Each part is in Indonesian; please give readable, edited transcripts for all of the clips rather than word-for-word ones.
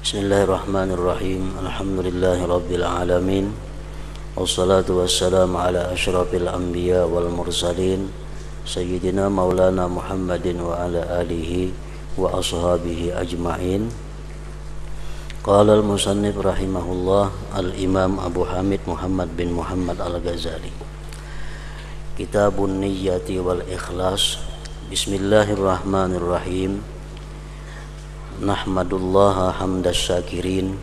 Bismillahirrahmanirrahim. Alhamdulillahirabbil alamin. Wassalatu wassalamu ala asyrafil anbiya wal mursalin sayyidina maulana Muhammadin wa ala alihi wa ashabihi ajma'in. Qala al-musannif rahimahullah al-imam Abu Hamid Muhammad bin Muhammad al-Ghazali. Kitabun niyyati wal ikhlas. Bismillahirrahmanirrahim. Nahmadullaha hamdas syakirin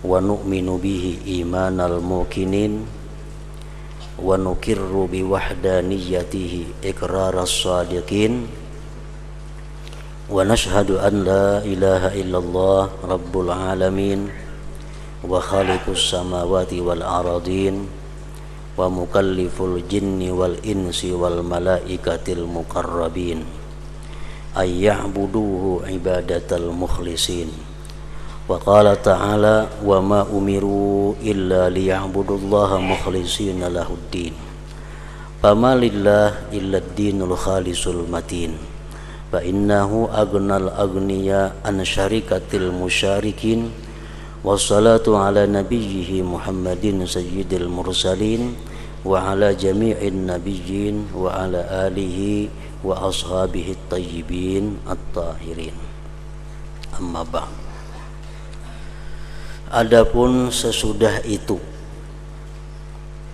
wa nu'minu bihi imanal muqinin wa nukirru bi wahdaniyatihi iqraras sadiqin wa nashhadu an la ilaha illallah rabbul alamin wa khaliqus samawati wal aradin wa mukalliful jinni wal insi wal malaikatil muqarrabin ayya'buduhu ibadatal mukhlisin. Wa qala ta'ala wa ma umiru illa liya'budullaha mukhlisina lahuddin fama lillah illa ad-dinul khalisul matin fa innahu aghnal aghniya an syarikatil musyarikin wassalatu ala nabiyhi Muhammadin sayyidil mursalin wa ala jami'in nabiyyin wa ala alihi wa ashabihi tayyibin at-tahirin. Amma ba'd. Adapun sesudah itu,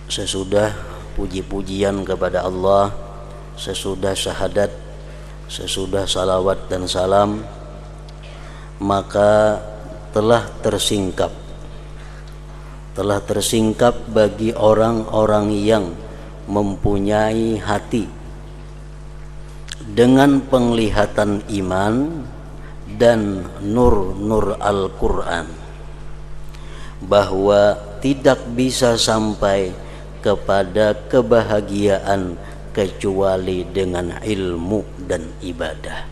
sesudah puji-pujian kepada Allah, sesudah syahadat, sesudah salawat dan salam, maka telah tersingkap bagi orang-orang yang mempunyai hati dengan penglihatan iman dan nur-nur Al-Quran, bahwa tidak bisa sampai kepada kebahagiaan kecuali dengan ilmu dan ibadah.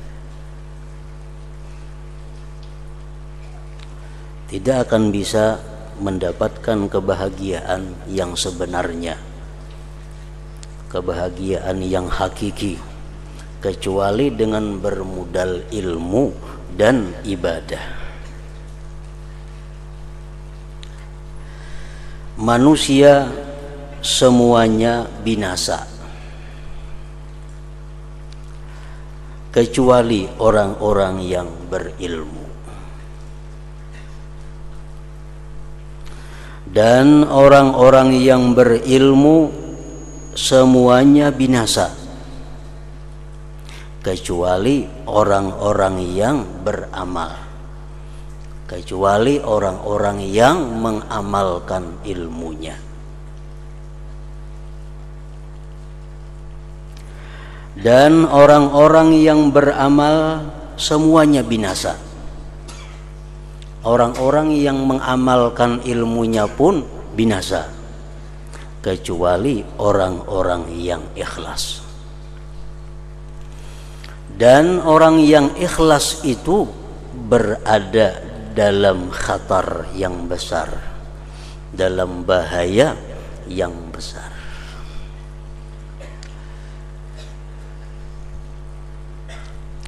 Tidak akan bisa mendapatkan kebahagiaan yang sebenarnya, kebahagiaan yang hakiki, kecuali dengan bermodal ilmu dan ibadah. Manusia semuanya binasa kecuali orang-orang yang berilmu, dan orang-orang yang berilmu semuanya binasa kecuali orang-orang yang beramal, kecuali orang-orang yang mengamalkan ilmunya. Dan orang-orang yang beramal semuanya binasa. Orang-orang yang mengamalkan ilmunya pun binasa kecuali orang-orang yang ikhlas. Dan orang yang ikhlas itu berada dalam khatar yang besar, dalam bahaya yang besar.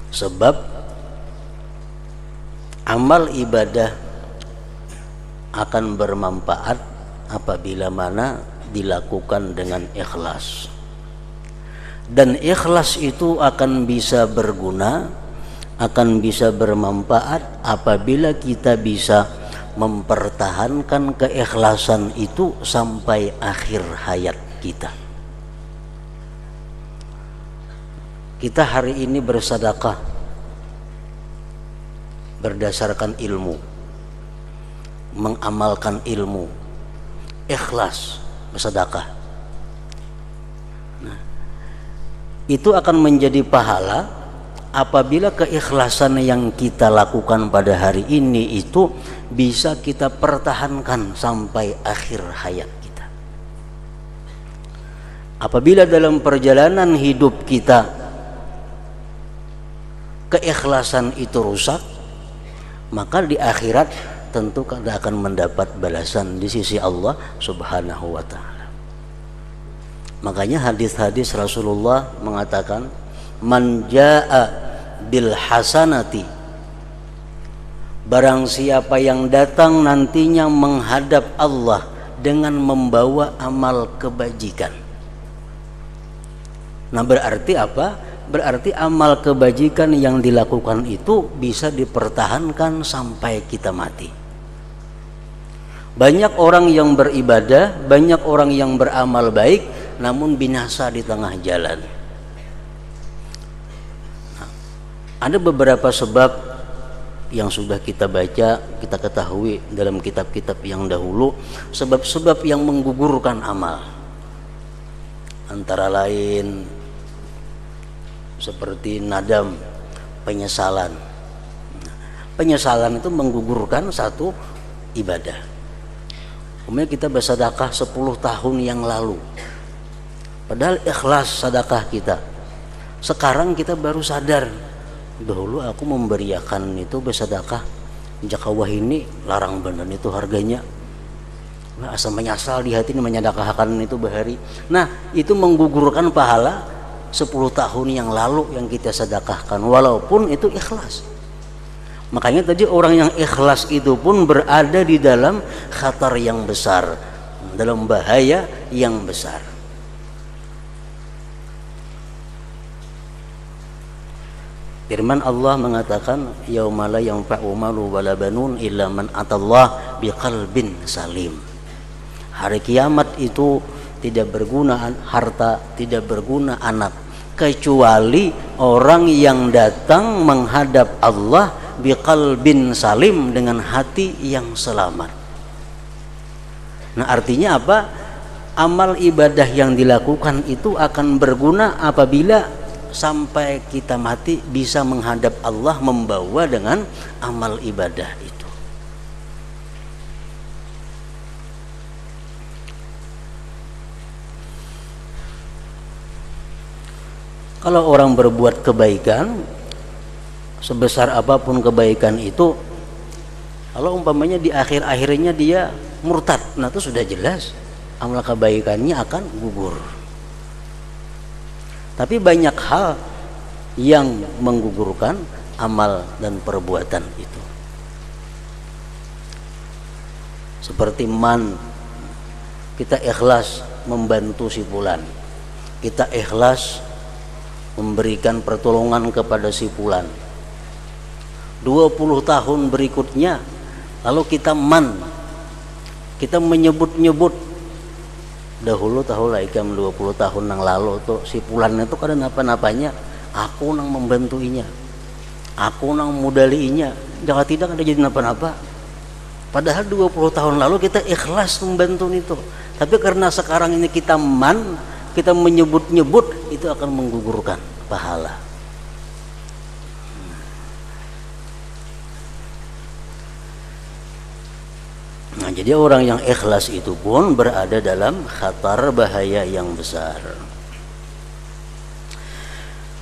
Sebab amal ibadah akan bermanfaat apabila mana dilakukan dengan ikhlas. Dan ikhlas itu akan bisa berguna, akan bisa bermanfaat apabila kita bisa mempertahankan keikhlasan itu sampai akhir hayat kita. Kita hari ini bersedekah berdasarkan ilmu, mengamalkan ilmu, ikhlas bersedekah. Itu akan menjadi pahala apabila keikhlasan yang kita lakukan pada hari ini itu bisa kita pertahankan sampai akhir hayat kita. Apabila dalam perjalanan hidup kita keikhlasan itu rusak, maka di akhirat tentu kita akan mendapat balasan di sisi Allah Subhanahu wa ta'ala. Makanya hadis-hadis Rasulullah mengatakan, man jaa bil hasanati Barang siapa yang datang nantinya menghadap Allah dengan membawa amal kebajikan. Nah, berarti apa? Berarti amal kebajikan yang dilakukan itu bisa dipertahankan sampai kita mati. Banyak orang yang beribadah, banyak orang yang beramal baik, namun binasa di tengah jalan. Nah, ada beberapa sebab yang sudah kita baca, kita ketahui dalam kitab-kitab yang dahulu, sebab-sebab yang menggugurkan amal. Antara lain seperti nadam, penyesalan. Penyesalan itu menggugurkan satu ibadah. Kemudian kita bersedekah 10 tahun yang lalu, padahal ikhlas sedekah kita. Sekarang kita baru sadar, dahulu aku memberiakan itu bersedekah, jakawah ini larang bener itu harganya. Nah, asal menyesal di hati ini menyedekahkan itu bahari. Nah, itu menggugurkan pahala 10 tahun yang lalu yang kita sedekahkan, walaupun itu ikhlas. Makanya tadi orang yang ikhlas itu pun berada di dalam khatar yang besar, dalam bahaya yang besar. Firman Allah mengatakan, yauma la yanfa'u malu wala banun illa man atallah biqalbin salim. Hari kiamat itu tidak berguna harta, tidak berguna anak, kecuali orang yang datang menghadap Allah biqalbin salim, dengan hati yang selamat. Nah, artinya apa? Amal ibadah yang dilakukan itu akan berguna apabila sampai kita mati bisa menghadap Allah membawa dengan amal ibadah itu. Kalau orang berbuat kebaikan, sebesar apapun kebaikan itu, kalau umpamanya di akhir-akhirnya dia murtad, nah itu sudah jelas amal kebaikannya akan gugur. Tapi banyak hal yang menggugurkan amal dan perbuatan itu. Seperti kita ikhlas membantu si fulan, kita ikhlas memberikan pertolongan kepada si fulan. 20 tahun berikutnya lalu kita menyebut-nyebut, dahulu tahu lah ikam 20 tahun yang lalu tuh si fulan itu kada napa-napanya, aku nang membantuinya, aku nang modaliinya, jangan tidak ada jadi napa-napa. Padahal 20 tahun lalu kita ikhlas membantu itu. Tapi karena sekarang ini kita menyebut-nyebut, itu akan menggugurkan pahala. Nah, jadi orang yang ikhlas itu pun berada dalam khatar bahaya yang besar.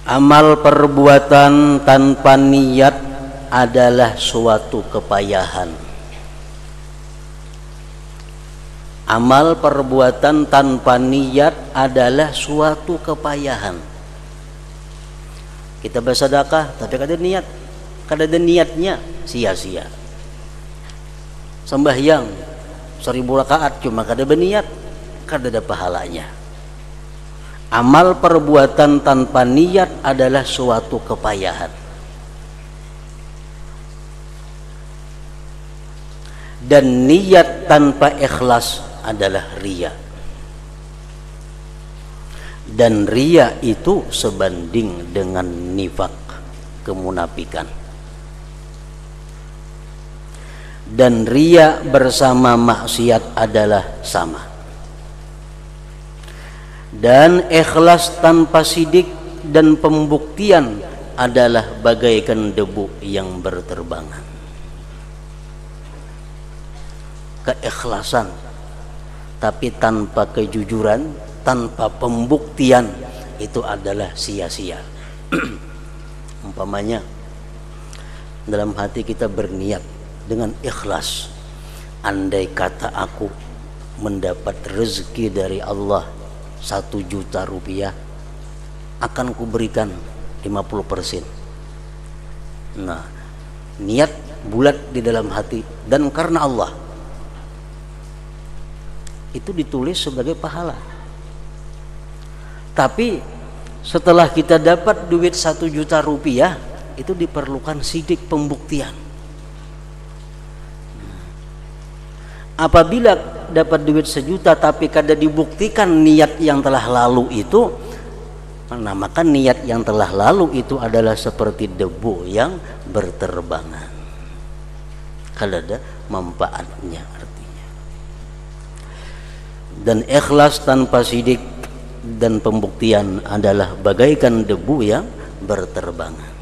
Amal perbuatan tanpa niat adalah suatu kepayahan. Amal perbuatan tanpa niat adalah suatu kepayahan. Kita bersedekah tapi kada ada niatnya, sia-sia. Sembahyang 1000 rakaat cuma kada berniat, kada ada pahalanya. Amal perbuatan tanpa niat adalah suatu kepayahan. Dan niat tanpa ikhlas adalah riya. Dan riya itu sebanding dengan nifak, kemunafikan. Dan riya bersama maksiat adalah sama. Dan ikhlas tanpa sidik dan pembuktian adalah bagaikan debu yang berterbangan. Keikhlasan tapi tanpa kejujuran, tanpa pembuktian, itu adalah sia-sia. Umpamanya dalam hati kita berniat dengan ikhlas, andai kata aku mendapat rezeki dari Allah 1 juta rupiah, akan kuberikan 50%. Nah, niat bulat di dalam hati dan karena Allah, itu ditulis sebagai pahala. Tapi setelah kita dapat duit 1 juta rupiah, itu diperlukan sidik pembuktian. Apabila dapat duit 1 juta tapi kada dibuktikan niat yang telah lalu itu, maka niat yang telah lalu itu adalah seperti debu yang berterbangan, kada ada manfaatnya artinya. Dan ikhlas tanpa sidik dan pembuktian adalah bagaikan debu yang berterbangan.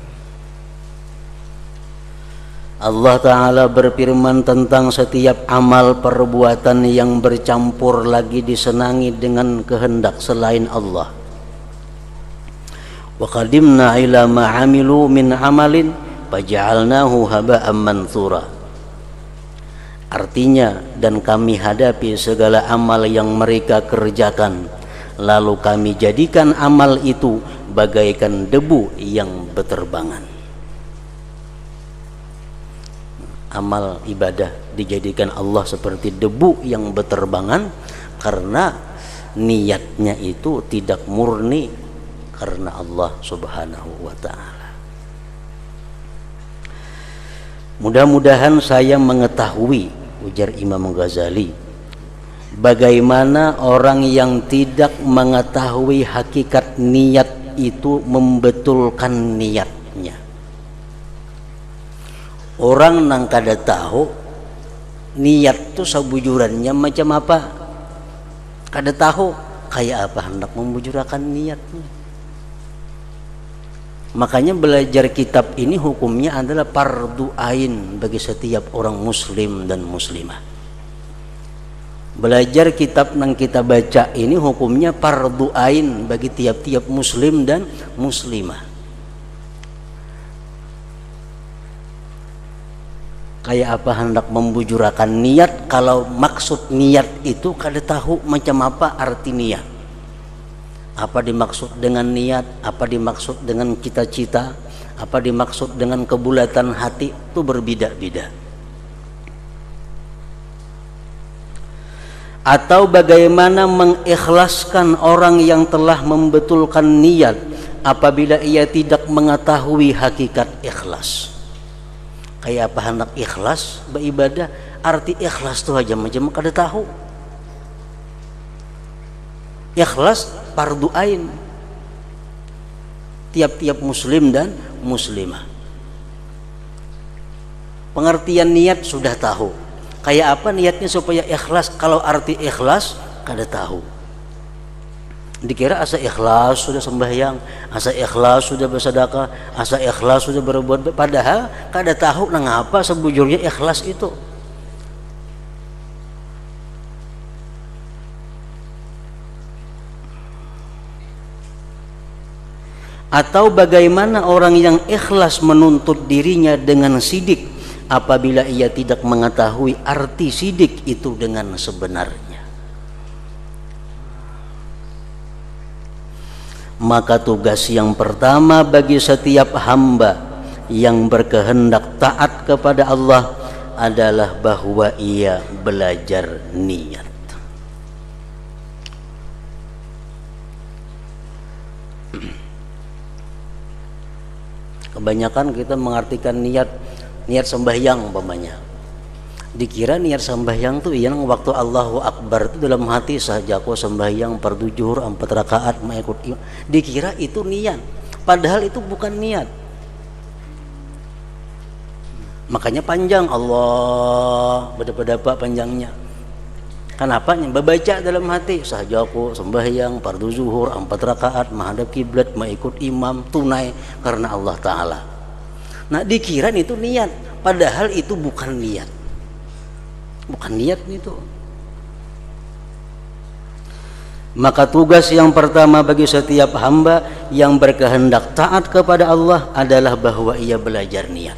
Allah Ta'ala berfirman tentang setiap amal perbuatan yang bercampur lagi disenangi dengan kehendak selain Allah. Wa qadimna ila ma 'amilu min 'amalin faja'alnahu haba'an mansura. Artinya, dan kami hadapi segala amal yang mereka kerjakan, lalu kami jadikan amal itu bagaikan debu yang berterbangan. Amal ibadah dijadikan Allah seperti debu yang berterbangan karena niatnya itu tidak murni karena Allah Subhanahu wa ta'ala. Mudah-mudahan saya mengetahui, ujar Imam Ghazali, bagaimana orang yang tidak mengetahui hakikat niat itu membetulkan niatnya. Orang nang kada tahu niat tu sabujurannya macam apa, kada tahu kayak apa hendak membujurakan niatnya. Makanya belajar kitab ini hukumnya adalah fardu ain bagi setiap orang muslim dan muslimah. Belajar kitab yang kita baca ini hukumnya fardu ain bagi tiap-tiap muslim dan muslimah. Kayak apa hendak membujurakan niat kalau maksud niat itu kada tahu macam apa arti niat. Apa dimaksud dengan niat, apa dimaksud dengan cita-cita, apa dimaksud dengan kebulatan hati, itu berbeda-beda. Atau bagaimana mengikhlaskan orang yang telah membetulkan niat apabila ia tidak mengetahui hakikat ikhlas. Kayak apa hendak ikhlas beribadah, arti ikhlas tu aja macam kada tahu. Ikhlas fardu ain tiap-tiap muslim dan muslimah. Pengertian niat sudah tahu, kayak apa niatnya supaya ikhlas, kalau arti ikhlas kada tahu. Dikira asa ikhlas sudah sembahyang, asa ikhlas sudah bersedekah, asa ikhlas sudah berbuat, padahal kada tahu nang apa sebujurnya ikhlas itu. Atau bagaimana orang yang ikhlas menuntut dirinya dengan sidik apabila ia tidak mengetahui arti sidik itu dengan sebenarnya. Maka tugas yang pertama bagi setiap hamba yang berkehendak taat kepada Allah adalah bahwa ia belajar niat. Kebanyakan kita mengartikan niat sembahyang umpamanya. Dikira niat sembahyang tuh yang waktu Allahu Akbar itu dalam hati saja aku sembahyang fardu zuhur 4 rakaat mengikut imam. Dikira itu niat, padahal itu bukan niat. Makanya panjang Allah berapa panjangnya. Kenapa? Membaca dalam hati saja aku sembahyang fardu zuhur 4 rakaat menghadap kiblat mengikut imam tunai karena Allah Ta'ala. Nah dikira itu niat, padahal itu bukan niat. Bukan niat itu. Maka tugas yang pertama bagi setiap hamba yang berkehendak taat kepada Allah adalah bahwa ia belajar niat.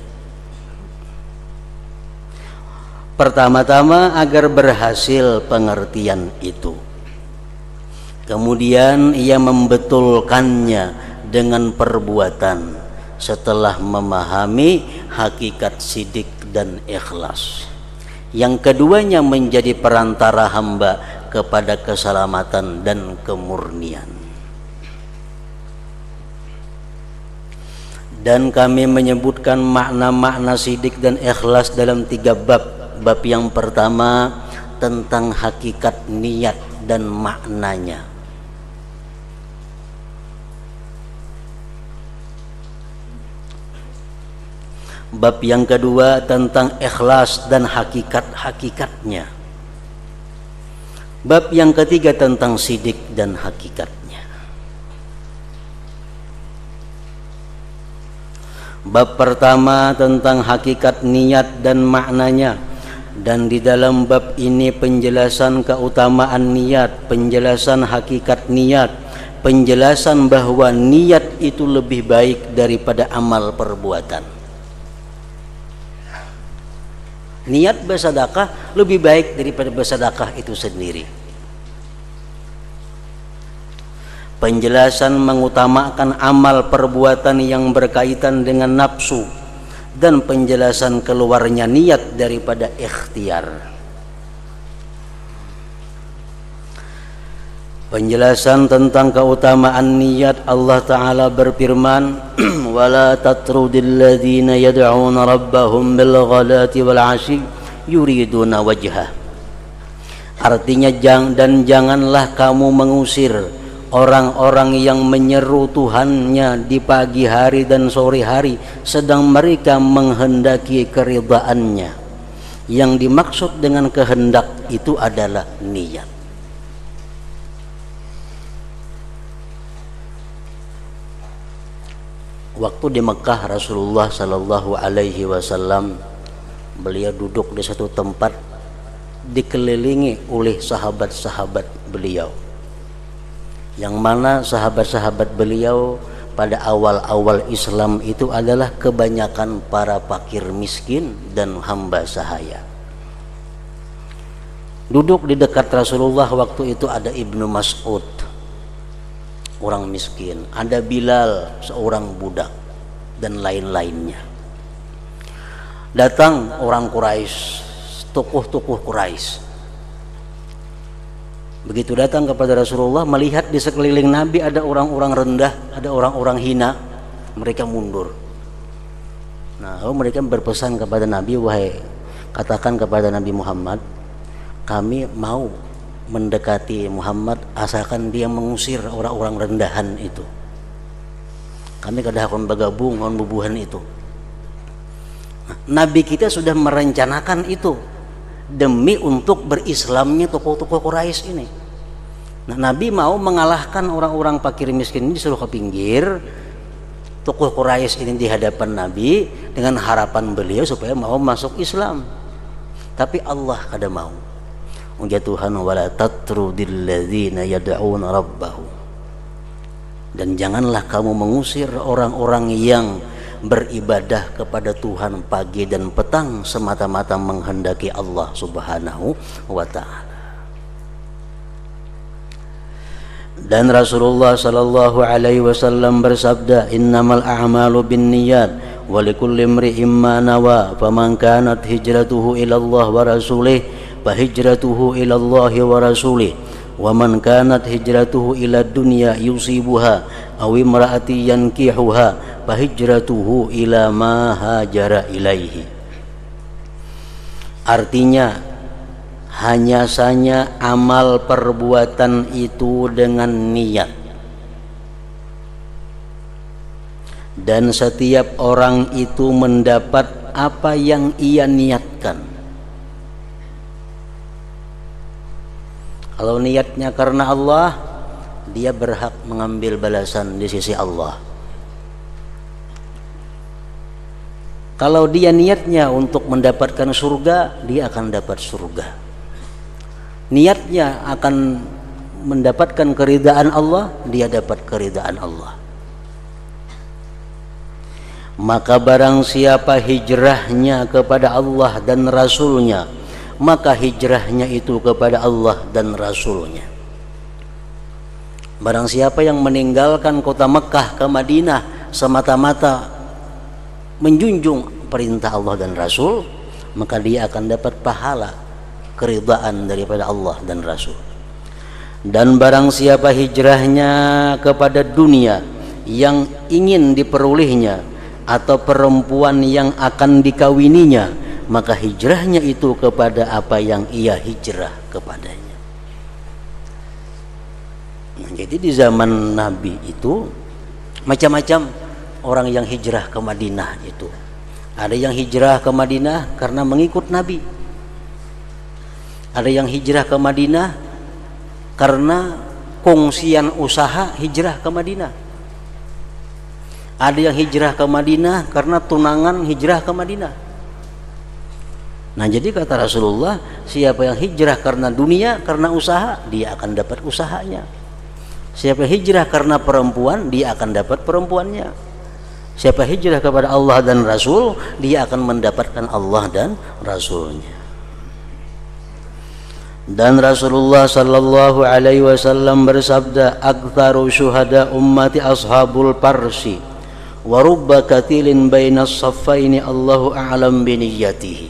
Pertama-tama agar berhasil pengertian itu. Kemudian ia membetulkannya dengan perbuatan setelah memahami hakikat sidik dan ikhlas. Yang keduanya menjadi perantara hamba kepada keselamatan dan kemurnian. Dan kami menyebutkan makna-makna sidik dan ikhlas dalam 3 bab. Bab yang pertama tentang hakikat niat dan maknanya. Bab yang kedua tentang ikhlas dan hakikat-hakikatnya. Bab yang ketiga tentang sidik dan hakikatnya. Bab pertama tentang hakikat niat dan maknanya. Dan di dalam bab ini penjelasan keutamaan niat, penjelasan hakikat niat, penjelasan bahwa niat itu lebih baik daripada amal perbuatan. Niat bersedekah lebih baik daripada bersedekah itu sendiri. Penjelasan mengutamakan amal perbuatan yang berkaitan dengan nafsu dan penjelasan keluarnya niat daripada ikhtiar. Penjelasan tentang keutamaan niat, Allah Ta'ala berfirman, وَلَا تَطْرُدِ الَّذِينَ يَدْعُونَ رَبَّهُمْ بِالْغَدَاةِ وَالْعَشِيِّ يُرِيدُونَ وَجْهَهُ. Artinya janganlah kamu mengusir orang-orang yang menyeru Tuhannya di pagi hari dan sore hari sedang mereka menghendaki keridhaannya. Yang dimaksud dengan kehendak itu adalah niat. Waktu di Mekah Rasulullah Sallallahu Alaihi Wasallam beliau duduk di satu tempat dikelilingi oleh sahabat-sahabat beliau, yang mana sahabat-sahabat beliau pada awal-awal Islam itu adalah kebanyakan para fakir miskin dan hamba sahaya. Duduk di dekat Rasulullah waktu itu ada Ibnu Mas'ud, orang miskin, ada Bilal, seorang budak, dan lain-lainnya. Datang orang Quraisy, tokoh-tokoh Quraisy. Begitu datang kepada Rasulullah, melihat di sekeliling Nabi ada orang-orang rendah, ada orang-orang hina, mereka mundur. Nah, mereka berpesan kepada Nabi, wahai, katakan kepada Nabi Muhammad, kami mau mendekati Muhammad asalkan dia mengusir orang-orang rendahan itu. Kami kada akan bergabung dengan bubuhan itu. Nah, Nabi kita sudah merencanakan itu demi untuk berislamnya tokoh-tokoh Quraisy ini. Nah, Nabi mau mengalahkan orang-orang fakir miskin ini, disuruh ke pinggir. Tokoh Quraisy ini di hadapan Nabi dengan harapan beliau supaya mau masuk Islam. Tapi Allah kada mau. Ya Tuhan, wala tatrudil ladzina yad'una rabbahum. Dan janganlah kamu mengusir orang-orang yang beribadah kepada Tuhan pagi dan petang semata-mata menghendaki Allah Subhanahu wa ta'ala. Dan Rasulullah sallallahu alaihi wasallam bersabda, innamal a'malu binniyat wa likulli imri'in ma nawa, faman kanat hijratuhu ila Allah wa rasulih fahijratuhu ila Allah wa rasulih, wa man kanat hijratuhu ila dunya yusibuha aw imra'ati yankihuha fahijratuhu ila ma hajara ilaihi. Artinya, hanya saja amal perbuatan itu dengan niat, dan setiap orang itu mendapat apa yang ia niatkan. Kalau niatnya karena Allah, dia berhak mengambil balasan di sisi Allah. Kalau dia niatnya untuk mendapatkan surga, dia akan dapat surga. Niatnya akan mendapatkan keridaan Allah, dia dapat keridaan Allah. Maka barang siapa hijrahnya kepada Allah dan Rasulnya, maka hijrahnya itu kepada Allah dan Rasulnya. Barang siapa yang meninggalkan kota Mekah ke Madinah semata-mata menjunjung perintah Allah dan Rasul, maka dia akan dapat pahala keridhaan daripada Allah dan Rasul. Dan barang siapa hijrahnya kepada dunia yang ingin diperolehnya atau perempuan yang akan dikawininya, maka hijrahnya itu kepada apa yang ia hijrah kepadanya. Nah, jadi di zaman Nabi itu macam-macam orang yang hijrah ke Madinah itu. Ada yang hijrah ke Madinah karena mengikut Nabi. Ada yang hijrah ke Madinah karena kongsian usaha hijrah ke Madinah. Ada yang hijrah ke Madinah karena tunangan hijrah ke Madinah. Nah, jadi kata Rasulullah, siapa yang hijrah karena dunia, karena usaha, dia akan dapat usahanya. Siapa hijrah karena perempuan, dia akan dapat perempuannya. Siapa hijrah kepada Allah dan Rasul, dia akan mendapatkan Allah dan Rasulnya. Dan Rasulullah sallallahu alaihi wasallam bersabda, "Aktsaru syuhada ummati ashabul parsi, wa rubba katilin bainas saffaini Allahu a'lam bi niyyatihi."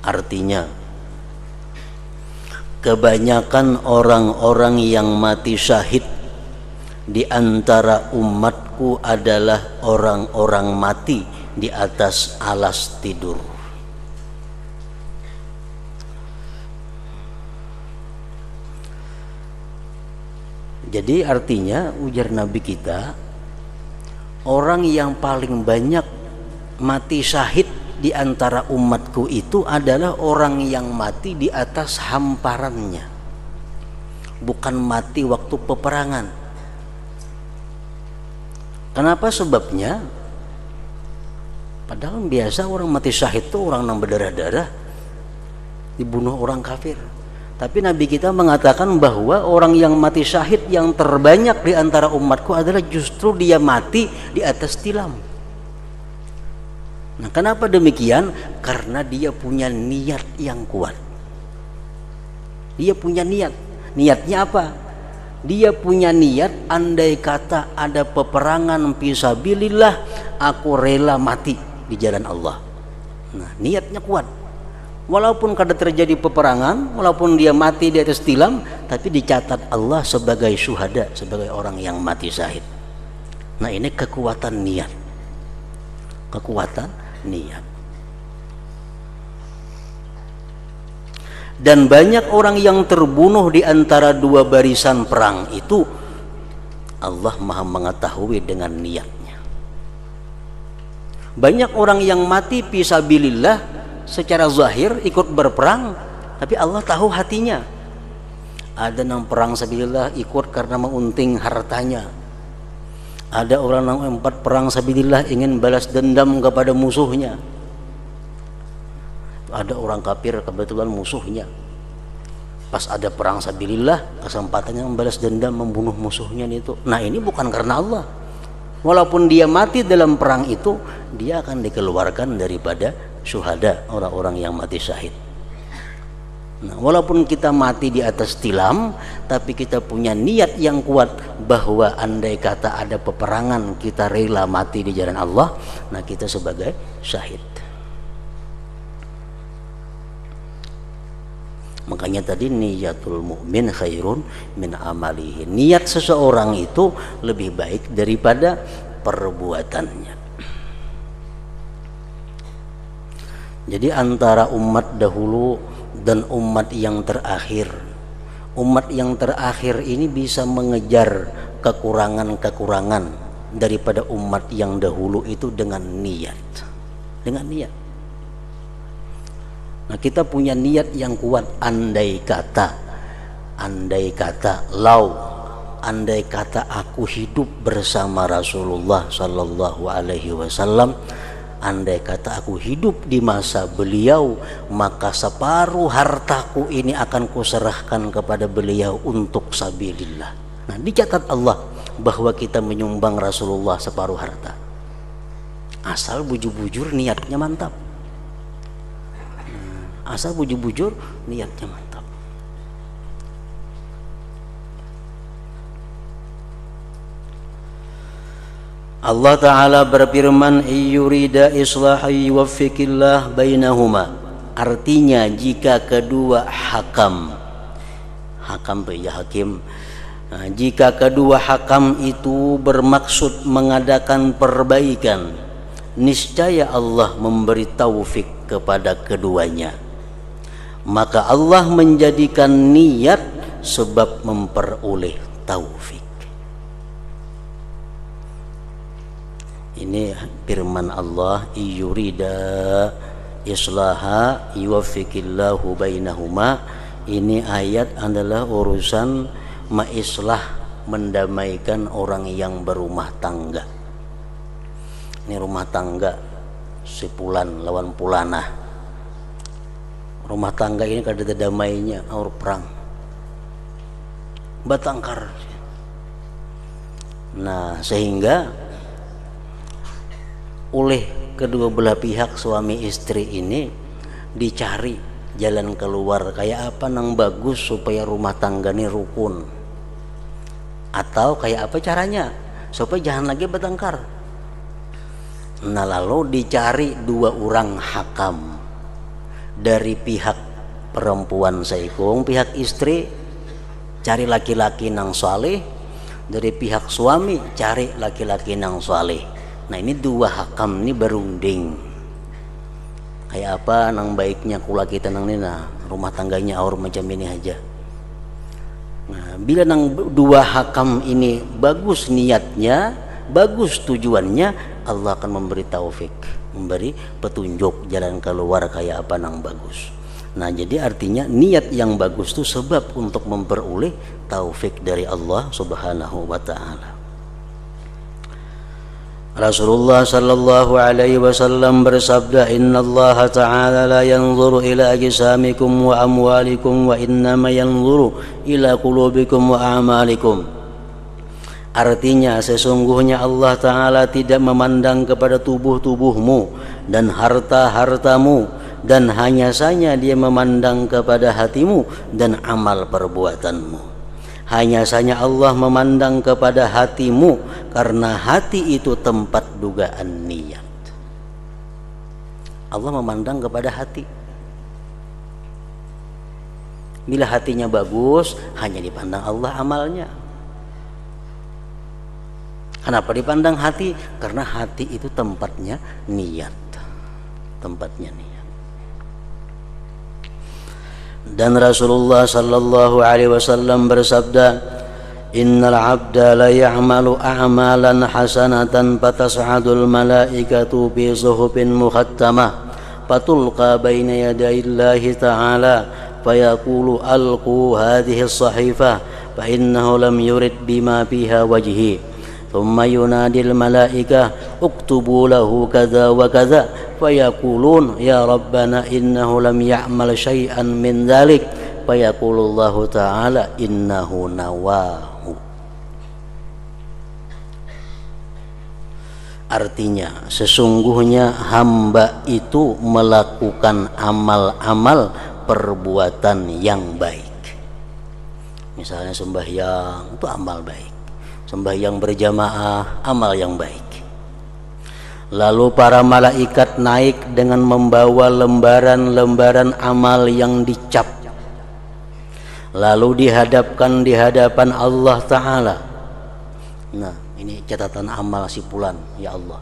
Artinya, kebanyakan orang-orang yang mati syahid di antara umatku adalah orang-orang mati di atas alas tidur. Jadi artinya, ujar Nabi kita, orang yang paling banyak mati syahid di antara umatku itu adalah orang yang mati di atas hamparannya, bukan mati waktu peperangan. Kenapa sebabnya? Padahal biasa orang mati syahid itu orang yang berdarah-darah, dibunuh orang kafir. Tapi Nabi kita mengatakan bahwa orang yang mati syahid yang terbanyak di antara umatku adalah justru dia mati di atas tilam. Nah, kenapa demikian? Karena dia punya niat yang kuat. Dia punya niat. Niatnya apa? Dia punya niat, andai kata ada peperangan fisabilillah, aku rela mati di jalan Allah. Nah, niatnya kuat. Walaupun kada terjadi peperangan, walaupun dia mati di atas tilam, tapi dicatat Allah sebagai syuhada, sebagai orang yang mati syahid. Nah, ini kekuatan niat. Kekuatan niat. Dan banyak orang yang terbunuh di antara dua barisan perang itu, Allah Maha mengetahui dengan niatnya. Banyak orang yang mati fisabilillah secara zahir ikut berperang, tapi Allah tahu hatinya. Ada yang perang sabilillah ikut karena mengunting hartanya. Ada orang yang perang sabilillah ingin balas dendam kepada musuhnya. Ada orang kafir kebetulan musuhnya. Pas ada perang sabilillah, kesempatannya membalas dendam, membunuh musuhnya itu. Nah, ini bukan karena Allah. Walaupun dia mati dalam perang itu, dia akan dikeluarkan daripada syuhada, orang-orang yang mati syahid. Nah, walaupun kita mati di atas tilam, tapi kita punya niat yang kuat bahwa andai kata ada peperangan, kita rela mati di jalan Allah, nah kita sebagai syahid. Makanya tadi niyatul mukmin khairun min amalihi. Niat seseorang itu lebih baik daripada perbuatannya. Jadi antara umat dahulu dan umat yang terakhir, umat yang terakhir ini bisa mengejar kekurangan-kekurangan daripada umat yang dahulu itu dengan niat. Dengan niat. Nah, kita punya niat yang kuat, andai kata andai kata aku hidup bersama Rasulullah sallallahu alaihi wasallam, andai kata aku hidup di masa beliau, maka separuh hartaku ini akan kuserahkan kepada beliau untuk sabilillah. Nah, dicatat Allah bahwa kita menyumbang Rasulullah separuh harta. Asal bujur-bujur niatnya mantap. Asal bujur-bujur niatnya mantap. Allah Ta'ala berfirman, "Yurida islahi yuwaffiqillah bainahuma." Artinya jika kedua hakam ya hakim, nah, jika kedua hakam itu bermaksud mengadakan perbaikan, niscaya Allah memberi taufik kepada keduanya. Maka Allah menjadikan niat sebab memperoleh taufik. Ini firman Allah, "Yurida islaha yuwaffiqillahu bainahuma." Ini ayat adalah urusan maislah, mendamaikan orang yang berumah tangga. Ini rumah tangga sepulan lawan pulanah. Rumah tangga ini kada ada damainya, aur perang, batangkar. Nah, sehingga oleh kedua belah pihak suami istri ini dicari jalan keluar kayak apa nang bagus supaya rumah tangga ini rukun, atau kayak apa caranya supaya jangan lagi bertengkar. Nah, lalu dicari dua orang hakam dari pihak perempuan saikung, pihak istri cari laki-laki nang saleh, dari pihak suami cari laki-laki nang saleh. Nah, ini dua hakam ini berunding kayak apa nang baiknya kula kita nang ini, nah rumah tangganya aur macam ini aja. Nah, bila nang dua hakam ini bagus niatnya, bagus tujuannya, Allah akan memberi taufik, memberi petunjuk jalan keluar kayak apa nang bagus. Nah, jadi artinya niat yang bagus itu sebab untuk memperoleh taufik dari Allah Subhanahu wa ta'ala. Rasulullah sallallahu alaihi wasallam bersabda, "Innallaha ta'ala la yanzuru ila ajsamikum wa amwalikum wa innama yanzuru ila qulubikum wa a'malikum." Artinya sesungguhnya Allah Ta'ala tidak memandang kepada tubuh-tubuhmu dan harta-hartamu, dan hanya saja Dia memandang kepada hatimu dan amal perbuatanmu. Hanya saja Allah memandang kepada hatimu, karena hati itu tempat dugaan niat. Allah memandang kepada hati. Bila hatinya bagus, hanya dipandang Allah amalnya. Kenapa dipandang hati? Karena hati itu tempatnya niat. Tempatnya niat. Dan Rasulullah sallallahu alaihi wasallam bersabda, "Innal 'abda la ya'malu a'malan hasanatan fatas'adul malaikatu bi suhufin mukhattamah fatulqa baina yadayillahi ta'ala fayaqulu alqu hadhihi as-sahifah fa innahu lam yurid bima fiha wajhi." ثم ينادي الملائكة اكتبوا له كذا وكذا فيقولون يا ربنا إنه لم يعمل شيئا من ذلك فيقول الله تعالى إنه نواه. Artinya sesungguhnya hamba itu melakukan amal-amal perbuatan yang baik. Misalnya sembahyang itu amal baik, sembahyang berjamaah amal yang baik. Lalu para malaikat naik dengan membawa lembaran-lembaran amal yang dicap, lalu dihadapkan di hadapan Allah Ta'ala. Nah, ini catatan amal si fulan, ya Allah,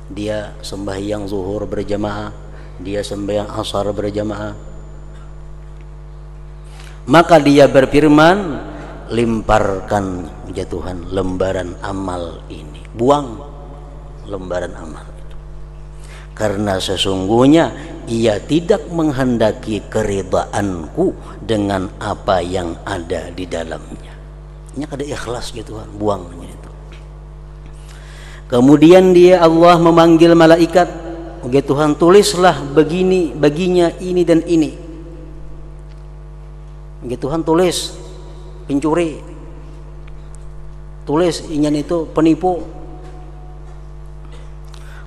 dia sembahyang zuhur berjamaah, dia sembahyang asar berjamaah. Maka dia berfirman, limparkan ya Tuhan lembaran amal ini, buang lembaran amal itu, karena sesungguhnya ia tidak menghendaki keridhaanku dengan apa yang ada di dalamnya. Ini ada ikhlas ya Tuhan, buang itu. Kemudian dia Allah memanggil malaikat, ya Tuhan tulislah begini baginya ini dan ini. Ya Tuhan tulis pencuri, tulis ingin itu penipu.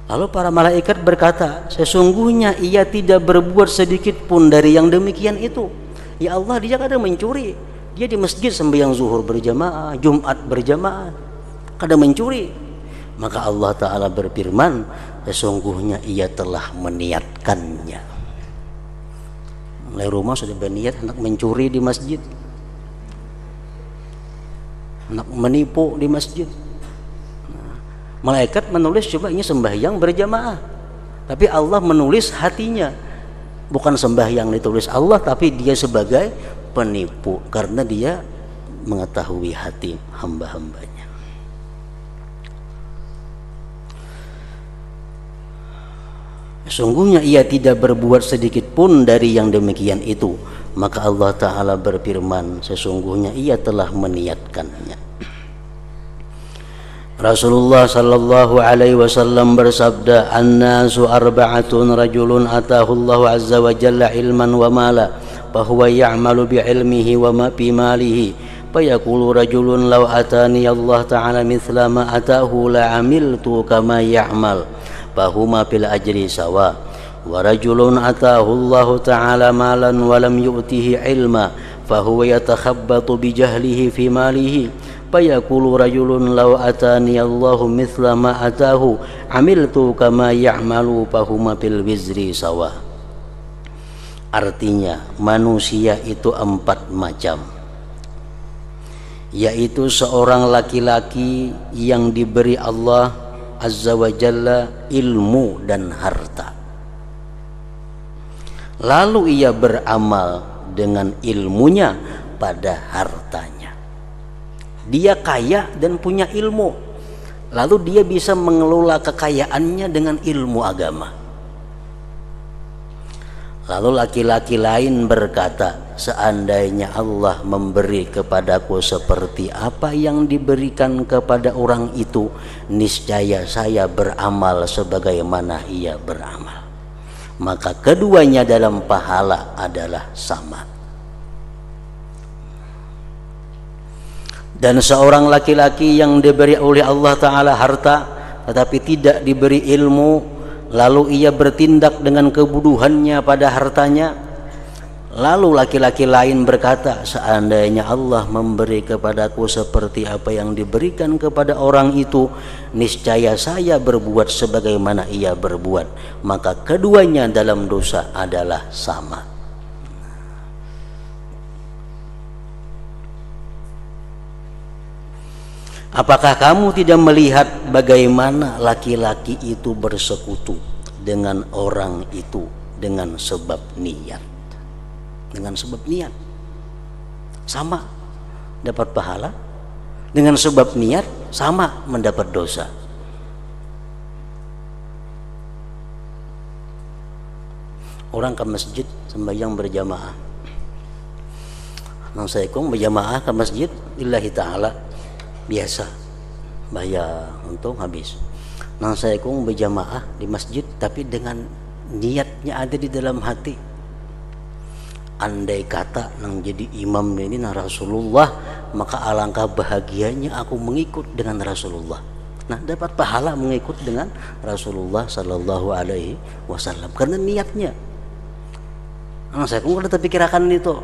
Lalu para malaikat berkata, sesungguhnya ia tidak berbuat sedikit pun dari yang demikian itu. Ya Allah, dia kada mencuri, dia di masjid sembahyang zuhur berjamaah, Jumat berjamaah, kada mencuri. Maka Allah Ta'ala berfirman, sesungguhnya ia telah meniatkannya. Mulai rumah sudah berniat hendak mencuri di masjid, hendak menipu di masjid. Malaikat menulis coba ini sembahyang berjamaah, tapi Allah menulis hatinya. Bukan sembahyang ditulis Allah, tapi dia sebagai penipu karena dia mengetahui hati hamba-hambanya. Sungguhnya ia tidak berbuat sedikit pun dari yang demikian itu. Maka Allah Ta'ala berfirman, sesungguhnya ia telah meniatkannya. Rasulullah sallallahu alaihi wasallam bersabda, "An-nasu arba'atun, rajulun atahu Allah azza wa jalla ilman wa mala, fahuwa ya'malu bi ilmihi wa ma bi malihi, fayaqulu rajulun law atani Allah Ta'ala mithla ma atahu la amiltu kama ya'mal, fahuma fil ajri sawa. Wa rajulun atahu Allah Ta'ala malan wa lam yu'tihi ilma, fahuwa yatakhabbatu bi jahlihi fi malihi, fayaqulu rajulun law atani Allahu mithla ma atahu amiltu kama ya'malu, fahuma fil wizri sawa." Artinya manusia itu 4 macam, yaitu seorang laki-laki yang diberi Allah Azza wa Jalla ilmu dan harta, lalu ia beramal dengan ilmunya pada hartanya. Dia kaya dan punya ilmu, lalu dia bisa mengelola kekayaannya dengan ilmu agama. Lalu laki-laki lain berkata, seandainya Allah memberi kepadaku seperti apa yang diberikan kepada orang itu, niscaya saya beramal sebagaimana ia beramal. Maka keduanya dalam pahala adalah sama. Dan seorang laki-laki yang diberi oleh Allah Ta'ala harta tetapi tidak diberi ilmu, lalu ia bertindak dengan kebodohannya pada hartanya, lalu laki-laki lain berkata, seandainya Allah memberi kepadaku seperti apa yang diberikan kepada orang itu, niscaya saya berbuat sebagaimana ia berbuat. Maka keduanya dalam dosa adalah sama. Apakah kamu tidak melihat bagaimana laki-laki itu bersekutu dengan orang itu dengan sebab niat? Dengan sebab niat sama dapat pahala, dengan sebab niat sama mendapat dosa. Orang ke masjid sembahyang berjamaah, nang saikung berjamaah ke masjid lillahi ta'ala, biasa bayar untung habis. Nang saya kong berjamaah di masjid tapi dengan niatnya ada di dalam hati. Andai kata nang jadi imam ini nang Rasulullah, maka alangkah bahagianya aku mengikut dengan Rasulullah. Nah, dapat pahala mengikut dengan Rasulullah sallallahu alaihi wasallam karena niatnya. Nang saya kong ada terpikirkan itu.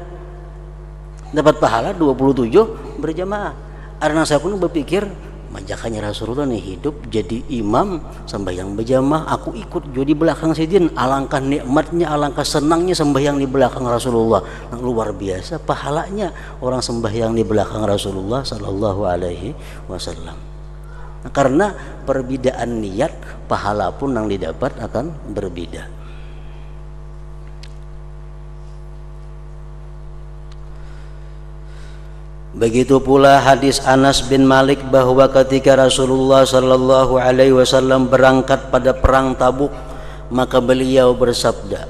Dapat pahala 27 berjamaah. Karena saya pun berpikir, majakannya Rasulullah nih hidup jadi imam sembahyang berjamaah, aku ikut jadi belakang sidin. Alangkah nikmatnya, alangkah senangnya sembahyang di belakang Rasulullah. Nah, luar biasa pahalanya orang sembahyang di belakang Rasulullah sallallahu alaihi wasallam. Nah, karena perbedaan niat, pahala pun yang didapat akan berbeda. Begitu pula hadis Anas bin Malik bahwa ketika Rasulullah sallallahu alaihi wasallam berangkat pada perang Tabuk, maka beliau bersabda,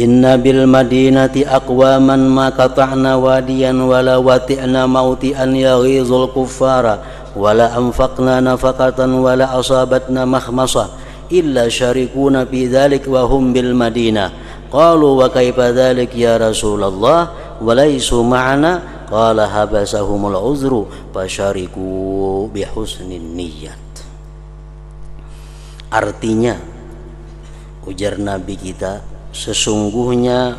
"Inna bil madinati aqwaman ma qata'na wadiyan wala wati'na mauti'an yaghizul kuffara wala anfaqna nafaqatan wala asabatna makhmasa illa syarikuna fi dzalik wa hum bil Madinah." Qalu wa kaifa dzalik ya Rasulullah? Walaisu ma'ana, qala habasahumul uzru fasyariku bihusnin niyat. Artinya, ujar Nabi kita, sesungguhnya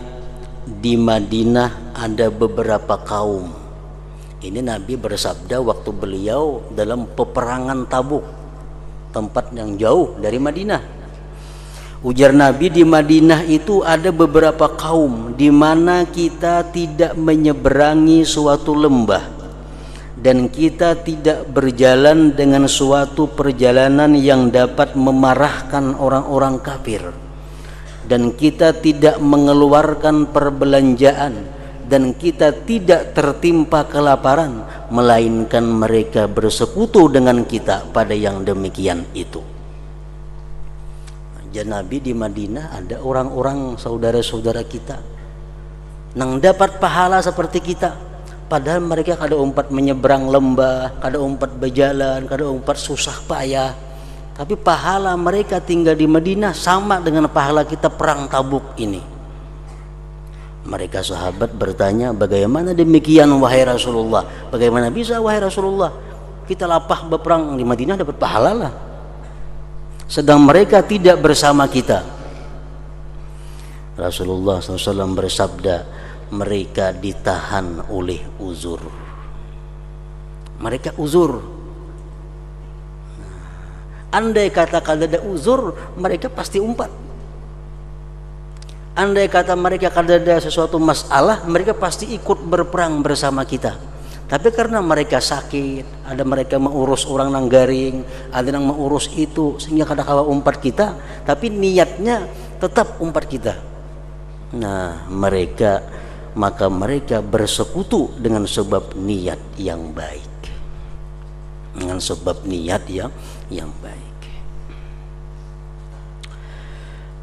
di Madinah ada beberapa kaum Ini Nabi bersabda waktu beliau dalam peperangan Tabuk, tempat yang jauh dari Madinah. Ujar Nabi, di Madinah itu ada beberapa kaum di mana kita tidak menyeberangi suatu lembah dan kita tidak berjalan dengan suatu perjalanan yang dapat memarahkan orang-orang kafir, dan kita tidak mengeluarkan perbelanjaan, dan kita tidak tertimpa kelaparan, melainkan mereka bersekutu dengan kita pada yang demikian itu. Jadi Nabi di Madinah ada orang-orang saudara-saudara kita yang dapat pahala seperti kita, padahal mereka kada umpat menyeberang lembah, kada umpat berjalan, kada umpat susah payah, tapi pahala mereka tinggal di Madinah sama dengan pahala kita perang Tabuk ini. Mereka sahabat bertanya, bagaimana demikian wahai Rasulullah? Bagaimana bisa wahai Rasulullah? Kita lapah berperang di Madinah dapat pahala lah, sedang mereka tidak bersama kita. Rasulullah SAW bersabda, mereka ditahan oleh uzur. Mereka uzur. Andai kata kalau ada uzur, mereka pasti umpat. Andai kata mereka kada ada sesuatu masalah, mereka pasti ikut berperang bersama kita. Tapi karena mereka sakit, ada mereka mengurus orang nang garing, ada yang mengurus itu, sehingga kada kawa umpat kita, tapi niatnya tetap umpat kita. Nah, maka mereka bersekutu dengan sebab niat yang baik. Dengan sebab niat yang baik.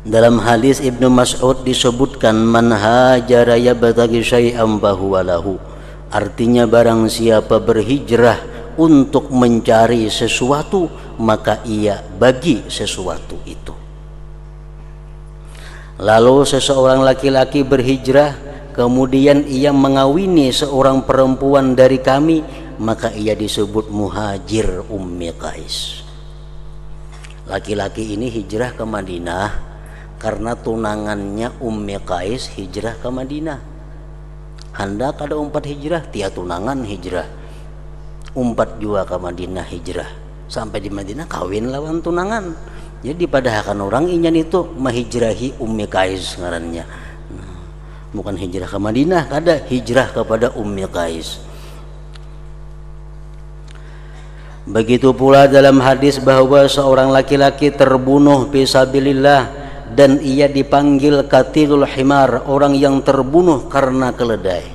Dalam hadis Ibnu Mas'ud disebutkan, man hajara yabtaghi syai'an fahuwa lahu. Artinya barang siapa berhijrah untuk mencari sesuatu, maka ia bagi sesuatu itu. Lalu seseorang laki-laki berhijrah, kemudian ia mengawini seorang perempuan dari kami, maka ia disebut muhajir Ummi Qais. Laki-laki ini hijrah ke Madinah karena tunangannya Ummi Qais hijrah ke Madinah. Hendak ada umpat hijrah, tia tunangan hijrah, umpat juga ke Madinah hijrah. Sampai di Madinah kawin lawan tunangan. Jadi pada akan orang inyan itu menghijrahi Ummi Qais ngarannya. Bukan hijrah ke Madinah, kada hijrah kepada Ummi Qais. Begitu pula dalam hadis bahwa seorang laki-laki terbunuh fisabilillah dan ia dipanggil qatilul himar, orang yang terbunuh karena keledai,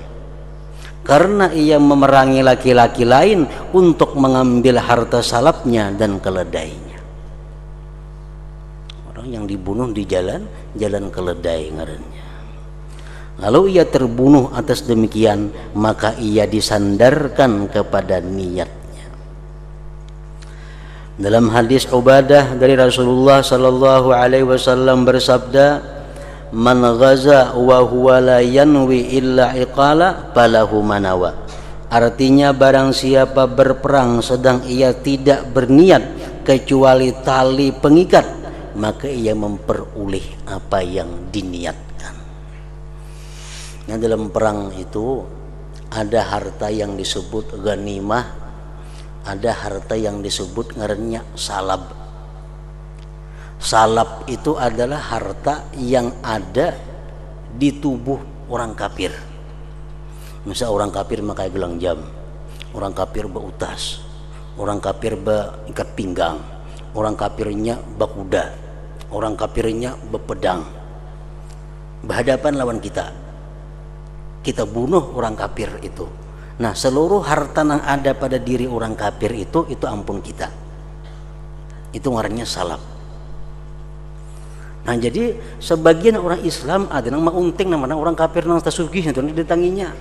karena ia memerangi laki-laki lain untuk mengambil harta salapnya dan keledainya. Orang yang dibunuh di jalan keledai ngarannya. Lalu ia terbunuh atas demikian, maka ia disandarkan kepada niat. Dalam hadis Ubadah dari Rasulullah sallallahu alaihi wasallam bersabda, man ghaza wa huwa la yanwi illa iqala falahu manawa. Artinya barang siapa berperang sedang ia tidak berniat kecuali tali pengikat, maka ia memperoleh apa yang diniatkan. Nah, dalam perang itu ada harta yang disebut ghanimah, ada harta yang disebut ngarannya salab. Salab itu adalah harta yang ada di tubuh orang kafir. Misal orang kafir memakai gelang jam, orang kafir beutas, orang kafir beikat pinggang, orang kafirnya bakuda, orang kafirnya bepedang. Berhadapan lawan kita, kita bunuh orang kafir itu. Nah, seluruh harta yang ada pada diri orang kafir itu ampun kita. Itu ngarannya salab. Nah, jadi sebagian orang Islam ada yang maunting namanya orang kafir nang tasugih itu ditanginya.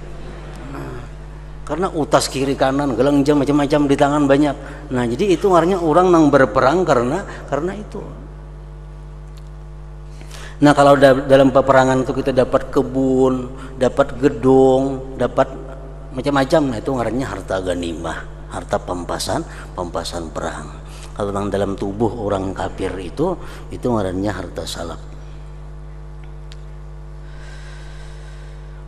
Nah, karena utas kiri kanan, gelang jam macam-macam di tangan banyak. Nah, jadi itu ngarannya orang nang berperang karena itu. Nah, kalau dalam peperangan itu kita dapat kebun, dapat gedung, dapat macam-macam, nah itu ngarannya harta ghanimah, harta pampasan perang. Kalau dalam tubuh orang kafir itu ngarannya harta salab.